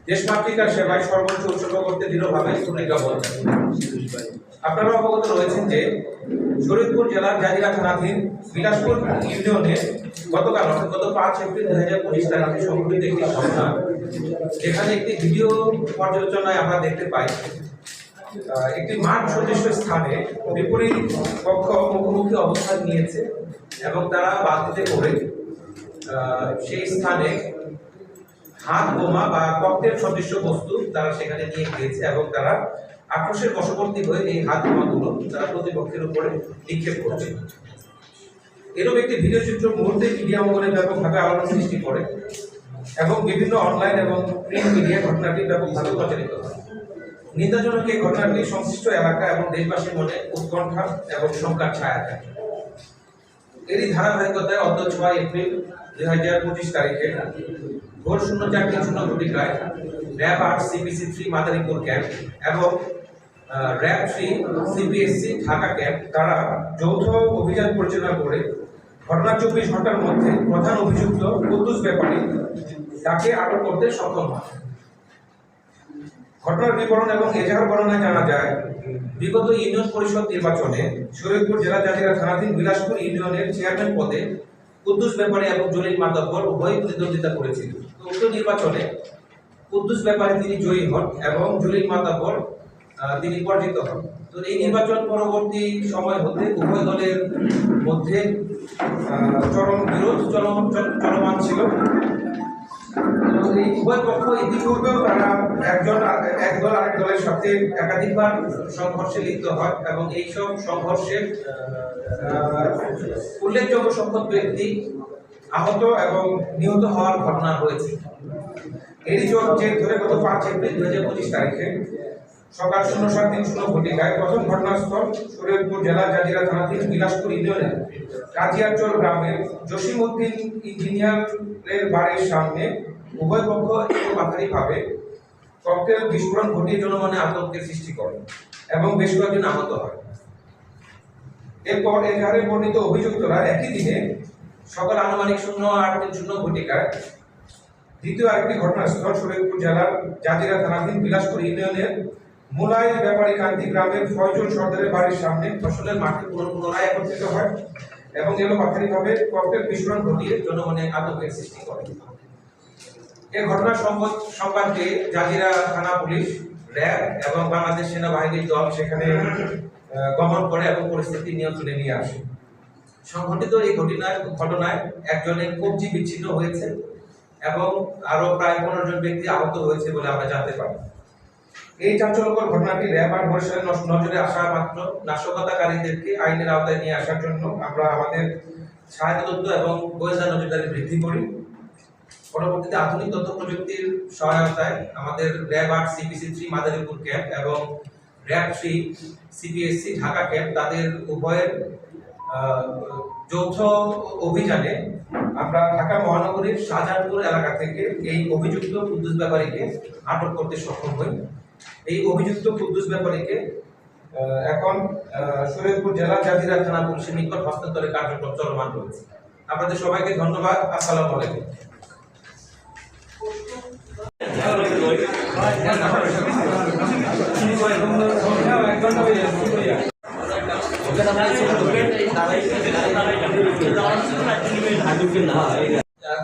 দেশমাতৃকার সেবায় সর্বোচ্চ উৎসর্গ করতে দৃঢ়ভাবে প্রতিজ্ঞাবদ্ধ। আপনারা অবগত রয়েছেন যে শরীয়তপুর জেলার জাজিরা থানাধীন বিলাসপুর ইউনিয়নে গত 5 এপ্রিল 2025 তারিখে সংঘটিত একটি ঘটনা, যেখানে একটি ভিডিও পর্যালোচনায় আমরা দেখতে পাই একটি মাঠ সদৃশ স্থানে বিপরীত পক্ষ মুখোমুখি অবস্থান নিয়েছে এবং তারা বাতিতে করে সেই স্থানে হাত বোমা বা ককটেল সদৃশ বস্তু তারা সেখানে নিয়ে গিয়েছে এবং তারা আক্রোশের বশবর্তী হয়ে এই হাত বোমাগুলো তারা প্রতিপক্ষের উপরে নিক্ষেপ করছে। এরকম একটি ভিডিও চিত্র মুহূর্তে মিডিয়া অঙ্গনে ব্যাপকভাবে আলোড়ন সৃষ্টি করে এবং বিভিন্ন অনলাইন এবং প্রিন্ট মিডিয়া ঘটনাটি ব্যাপকভাবে প্রচারিত হয়। নিন্দাজনক এই ঘটনাটি সংশ্লিষ্ট এলাকা এবং দেশবাসীর মনে উৎকণ্ঠা এবং শঙ্কার ছায়া দেয়। এরই ধারাবাহিকতায় অদ্য 6 এপ্রিল 2025 তারিখে ভোর 04:30 ঘটিকায় র্যাব 8 CPC 3 মাদারীপুর ক্যাম্প এবং র্যাব 3 CPSC ঢাকা ক্যাম্প তারা যৌথ অভিযান পরিচালনা করে ঘটনার 24 ঘন্টার মধ্যে প্রধান অভিযুক্ত কুদ্দুস ব্যাপারী তাকে আটক করতে সক্ষম হয়। ঘটনার বিবরণ এবং এজাহার বর্ণনায় জানা যায়, বিগত ইউনিয়ন পরিষদ নির্বাচনে শরীয়তপুর জেলা জাজিরা থানাধীন বিলাসপুর ইউনিয়নের চেয়ারম্যান পদে কুদ্দুস ব্যাপারী এবং জলিল মাতব্বর উভয়ই প্রতিদ্বন্দ্বিতা করেছিল। উক্ত নির্বাচনে কুদ্দুস ব্যাপারী তিনি জয়ী হন এবং জলিল মাতব্বর তিনি পরাজিত হন। তো এই নির্বাচন পরবর্তী সময় হতে উভয় দলের মধ্যে চরম বিরোধ চলমান ছিল। এই উভয় পক্ষ ইতিপূর্বেও তারা এক দল আরেক দলের সাথে একাধিকবার সংঘর্ষে লিপ্ত হয় এবং এইসব সংঘর্ষে উল্লেখযোগ্য সংখ্যক ব্যক্তি আহত এবং নিহত হওয়ার ঘটনা রয়েছে। এরই জের ধরে গত 5 এপ্রিল 2025 তারিখে সকাল 07:30 ঘটিকায় প্রথম ঘটনাস্থল শরীয়তপুর জেলা জাজিরা থানাধীন বিলাসপুর ইউনিয়নের কাজিয়ারচর গ্রামের জসিম উদ্দিন ইঞ্জিনিয়ারের বাড়ির সামনে উভয় পক্ষ একপাথারিভাবে ককটেল বিস্ফোরণ ঘটিয়ে জনমনে আতঙ্কের সৃষ্টি করে এবং বেশ কয়েকজন আহত হয়। এরপর এজাহারে বর্ণিত অভিযুক্তরা একই দিনে সকাল আনুমানিক 08:30 ঘটিকায় দ্বিতীয় আরেকটি ঘটনাস্থল শরীয়তপুর জেলার জাজিরা থানাধীন বিলাসপুর ইউনিয়নের মুলাই ব্যাপারী কান্তি গ্রামের ফয়জুল সর্দারের বাড়ির সামনে ফসলের মাঠে পুনরায় একত্রিত হয় এবং এলোপাথারিভাবে ককটেল বিস্ফোরণ ঘটিয়ে জনমনে আতঙ্কের সৃষ্টি করে। এই ঘটনার সংবাদে জাজিরা থানা পুলিশ, র্যাব এবং বাংলাদেশ সেনাবাহিনীর দল সেখানে গমন করে এবং পরিস্থিতি নিয়ন্ত্রণে নিয়ে আসে। সংঘটিত এই ঘটনায় একজনের কবজি বিচ্ছিন্ন হয়েছে এবং আরো প্রায় 15 জন ব্যক্তি আহত হয়েছে বলে আমরা জানতে পারি। এই চাঞ্চল্যকর ঘটনাটি র্যাব আর বরিশালের নজরে আসা মাত্র নাশকতাকারীদেরকে আইনের আওতায় নিয়ে আসার জন্য আমরা আমাদের ছায়াতত্ত্ব এবং গোয়েন্দা নজরদারি বৃদ্ধি করি। পরবর্তীতে আধুনিক তথ্য প্রযুক্তির সহায়তায় আমাদের র্যাব 8 CPC 3 মাদারীপুর ক্যাম্প এবং র্যাব 3 CPSC ঢাকা ক্যাম্প তাদের উভয়ের যৌথ অভিযানে আমরা ঢাকা মহানগরীর শাহজাহানপুর এলাকা থেকে এই অভিযুক্ত কুদ্দুস ব্যাপারীকে আটক করতে সক্ষম হই। এই অভিযুক্ত কুদ্দুস ব্যাপারীকে এখন শরীয়তপুর জেলা জাজিরা থানা পুলিশের নিকট হস্তান্তরের কার্যক্রম চলমান রয়েছে। আপনাদের সবাইকে ধন্যবাদ। আসসালামু আলাইকুম।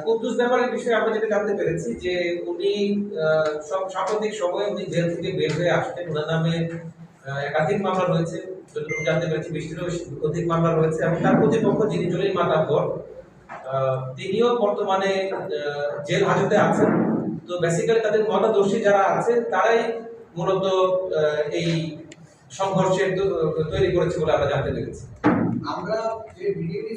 কুদ্দুস ব্যাপারীর বিষয়ে আমরা যেটা জানতে পেরেছি যে উনি সাম্প্রতিক সময়ে উনি জেল থেকে বের হয়ে আসতেন। ওনার নামে একাধিক মামলা রয়েছে, যতটুকু জানতে পেরেছি 20টিরও অধিক মামলা রয়েছে এবং তার প্রতিপক্ষ যিনি জলিল মাতব্বর তিনিও বর্তমানে জেল হাজতে আছেন। তো বেসিক্যালি তাদের মদদর্শী যারা আছে তারাই মূলত এই সংঘর্ষের তৈরি করেছে বলে আমরা জানতে পেরেছি। আমরা যে ভিডিওটি